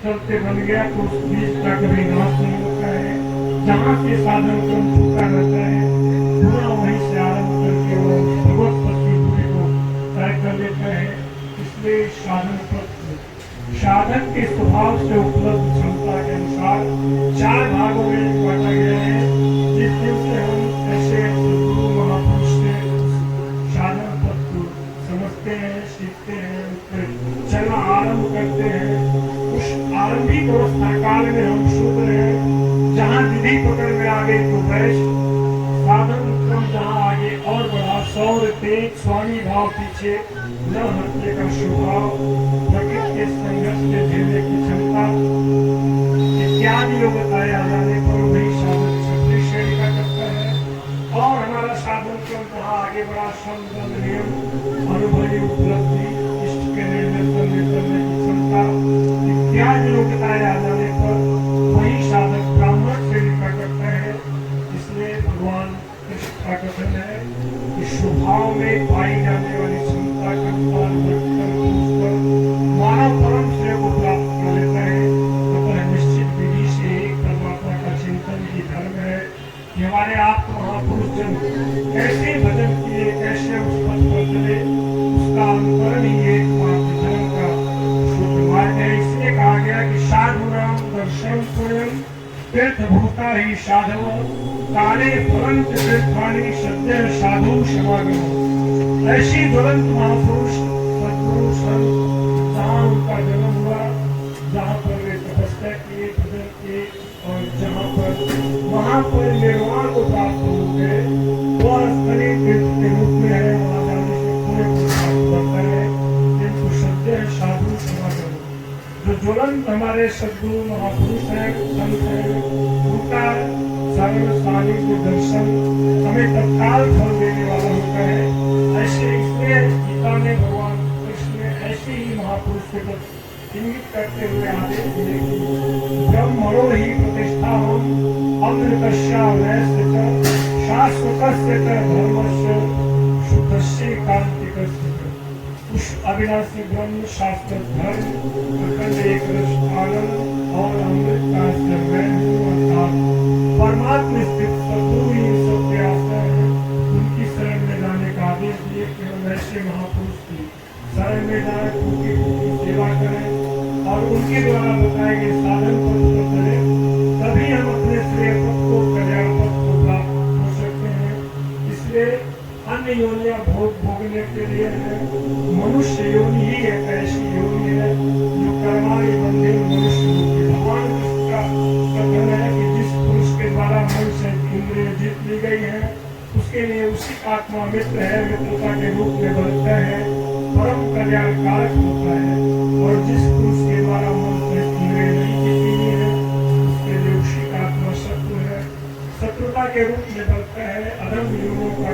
चलते बन गया तो उस बीज का कभी नाश नहीं होता है। जहाँ से साधन क्रम छूटा रहता है पूरा वहीं से आरंभ करके वो भगवत पद की पूरी को तय कर लेता है। इसलिए साधन पद साधन के स्वभाव से उपलब्ध क्षमता के अनुसार 4 भागों में बांटा गया है। जिस दिन से हम ऐसे सद्गुरु महापुरुष से साधन पद को समझते हैं, सीखते हैं, उससे चलना आरंभ करते हैं, उस आरंभिक अवस्था काल में हम शुद्ध हैं। जहाँ विधि पकड़ में आ गई तो वैश्य साधन क्रम जहाँ आगे और बढ़ा सौर तेज स्वामी भाव पीछे न हटने का स्वभाव, प्रकृति के संघर्ष के झेलने की क्षमता इत्यादि योग बताया जाने पर वही साधन छठी श्रेणी का करता है। और हमारा साधन क्रम जहाँ आगे बढ़ा संबंध नियम अनुभवी उपलब्धि इष्ट के निर्णय करने की क्षमता इत्यादि योग बताया जाने पर वही साधक ब्राह्मण श्रेणी का करता है। इसलिए भगवान कृष्ण का कथन है कि स्वभाव में पाई जाने वाली क्षमता का मानव परम श्रेय को प्राप्त कर लेता है। तो निश्चित विधि से परमात्मा का चिंतन ही धर्म है कि हमारे आप महापुरुष जन कैसे भजन किए, कैसे उस पथ पर चले, उसका अनुकरण ही एकमात्र धर्म का शुद्ध मार्ग है। इसलिए कहा गया कि साधु नाम दर्शन स्वयं तीर्थभूता ही साधव काले फलंत तीर्थानि सत्य साधु समागम। ऐसी ज्वलंत महापुरुष सद्गुरु संत जहाँ उनका जन्म हुआ, जहाँ पर वे तपस्या किए, भजन किए और जहाँ पर वहाँ पर निर्वाण को प्राप्त हो गए, वह स्थलीय तीर्थ के रूप में है। वहाँ जाने से पूरे प्राप्त करता है। किंतु सत्य साधु समागम जो ज्वलंत हमारे सद्गुरु महापुरुष हैं, संत हैं, उनका सर्व सानिध्य दर्शन हमें तत्काल फल देने वाला होता है। ऐसे इसलिए गीता में भगवान कृष्ण ने ऐसे ही महापुरुष के प्रति इंगित करते हुए आदेश दिए कि ब्रह्मणो ही प्रतिष्ठा हम अमृतस्या वैस्य च शाश्वतस्य च धर्मस्य शुद्धस्य कांतिकस्य। उस अविनाशी ब्रह्म शास्त्र धर्म अखंड एक रस आनंद और अमृत का मैं हूँ अर्थात परमात्मा स्थित सद्गुरु ही सबके आश्रय है। उनकी शरण में जाने का आदेश दिए कि हम ऐसे महापुरुष की शरण में जाए, उनकी सेवा करें और उनके द्वारा बताए गए साधन पर चले, तभी हम अपने श्रेय पद को कल्याण पद को प्राप्त हो सकते हैं। इसलिए अन्य योनियां भोगने के लिए है। मनुष्य योनि ही एक ऐसी योनि है जो कर्माणी बंधे मनुष्य रूपी। भगवान कृष्ण का कथन है कि जिस पुरुष के द्वारा मन से इंद्रिय जीत ली गई है उसके लिए उसी आत्मा मित्र है, मित्रता के रूप में बढ़ता है, परम कल्याण कारक होता है। और जिस पुरुष के द्वारा मन से इंद्रिय नहीं जीती हुई है उसके लिए उसी आत्मा शत्रु है, शत्रुता के रूप में बढ़ता है, अधम योनियों का